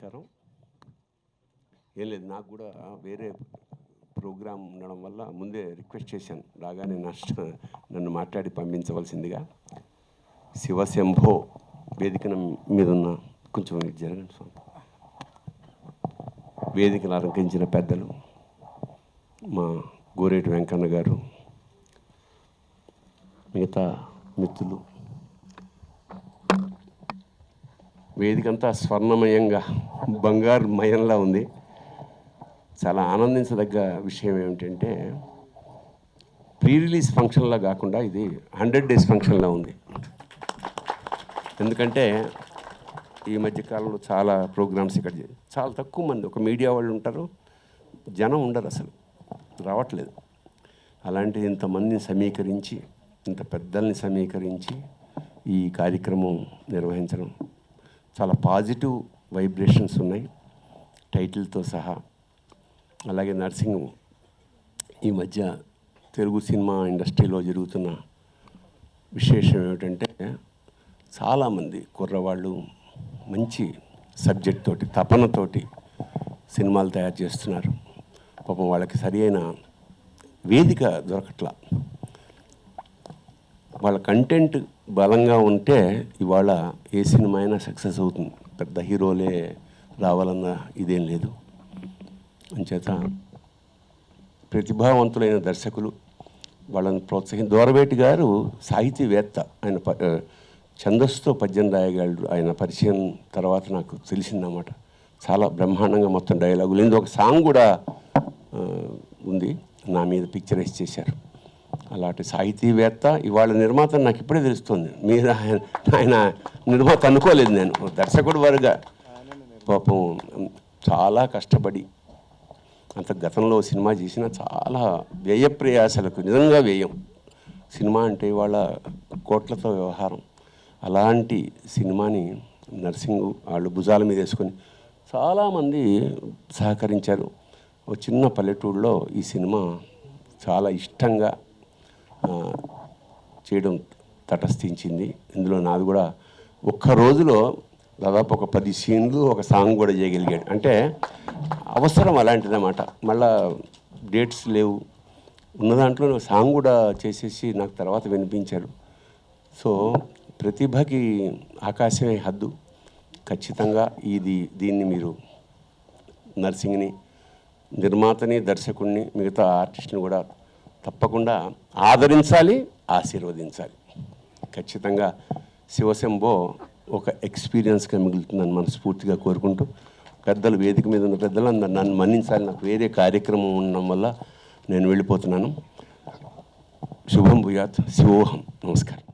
నమస్కారం. ఏం లేదు, నాకు కూడా వేరే ప్రోగ్రాం ఉండడం వల్ల ముందే రిక్వెస్ట్ చేశాను, రాగానే నన్ను మాట్లాడి పంపించవలసిందిగా. శివశంభో వేదిక మీద ఉన్న కొంచెం జరగండి స్వామి. వేదికను అలంకరించిన పెద్దలు, మా గోరేటి వెంకన్న గారు, మిగతా మిత్రులు, వేదికంతా స్వర్ణమయంగా బంగారు మయంలా ఉంది. చాలా ఆనందించదగ్గ విషయం ఏమిటంటే, ప్రీ రిలీజ్ ఫంక్షన్లా కాకుండా ఇది 100 days ఫంక్షన్లా ఉంది. ఎందుకంటే ఈ మధ్యకాలంలో చాలా ప్రోగ్రామ్స్ ఇక్కడ చాలా తక్కువ మంది, ఒక మీడియా వాళ్ళు ఉంటారు, జనం ఉండరు, అసలు రావట్లేదు. అలాంటిది ఇంతమందిని సమీకరించి, ఇంత పెద్దల్ని సమీకరించి ఈ కార్యక్రమం నిర్వహించడం చాలా పాజిటివ్ వైబ్రేషన్స్ ఉన్నాయి, టైటిల్తో సహా. అలాగే నర్సింగ్ ఈ మధ్య తెలుగు సినిమా ఇండస్ట్రీలో జరుగుతున్న విశేషం ఏమిటంటే, చాలామంది కుర్రవాళ్ళు మంచి సబ్జెక్ట్ తోటి, తపనతోటి సినిమాలు తయారు చేస్తున్నారు. పాపం వాళ్ళకి సరి అయిన వేదిక దొరకట్లా. వాళ్ళ కంటెంట్ బలంగా ఉంటే ఇవాళ ఏ సినిమా అయినా సక్సెస్ అవుతుంది. పెద్ద హీరోలే రావాలన్న ఇదేం లేదు. అంచేత ప్రతిభావంతులైన దర్శకులు వాళ్ళని దూరవేటి గారు సాహితీవేత్త. ఆయన ఛందస్సుతో పద్యం రాయగలడు. ఆయన పరిచయం తర్వాత నాకు తెలిసిందన్నమాట. చాలా బ్రహ్మాండంగా మొత్తం డైలాగులు, ఇందులో ఒక సాంగ్ కూడా ఉంది, నా మీద పిక్చరైజ్ చేశారు. అలాంటి సాహితీవేత్త ఇవాళ నిర్మాత నాకు ఇప్పుడే తెలుస్తుంది. మీరు ఆయన నిర్మాత అనుకోలేదు నేను. దర్శకుడు వారుగా పాపం చాలా కష్టపడి, అంత గతంలో సినిమా చేసిన చాలా వ్యయ ప్రయాసలకు నిజంగా వ్యయం. సినిమా అంటే ఇవాళ కోట్లతో వ్యవహారం. అలాంటి సినిమాని నర్సింగ్ వాళ్ళు భుజాల మీద వేసుకొని చాలామంది సహకరించారు. ఒక చిన్న పల్లెటూరులో ఈ సినిమా చాలా ఇష్టంగా చేయడం తటస్థించింది. ఇందులో నాది కూడా ఒక్క రోజులో దాదాపు ఒక 10 సీన్లు, ఒక సాంగ్ కూడా చేయగలిగాడు. అంటే అవసరం అలాంటిదన్నమాట. మళ్ళా డేట్స్ లేవు, ఉన్న దాంట్లో సాంగ్ కూడా చేసేసి నాకు తర్వాత వినిపించారు. సో ప్రతిభకి ఆకాశమే హద్దు. ఖచ్చితంగా దీన్ని మీరు నర్సింగ్ని, నిర్మాతని, దర్శకుడిని, మిగతా ఆర్టిస్ట్ని కూడా తప్పకుండా ఆదరించాలి, ఆశీర్వదించాలి. ఖచ్చితంగా శివశంభో ఒక ఎక్స్పీరియన్స్గా మిగులుతుందని మనస్ఫూర్తిగా కోరుకుంటూ, పెద్దలు, వేదిక మీద ఉన్న పెద్దలందరూ నన్ను మన్నించాలి. నాకు వేరే కార్యక్రమం ఉండడం వల్ల నేను వెళ్ళిపోతున్నాను. శుభం భూయాత్. శివోహం. నమస్కారం.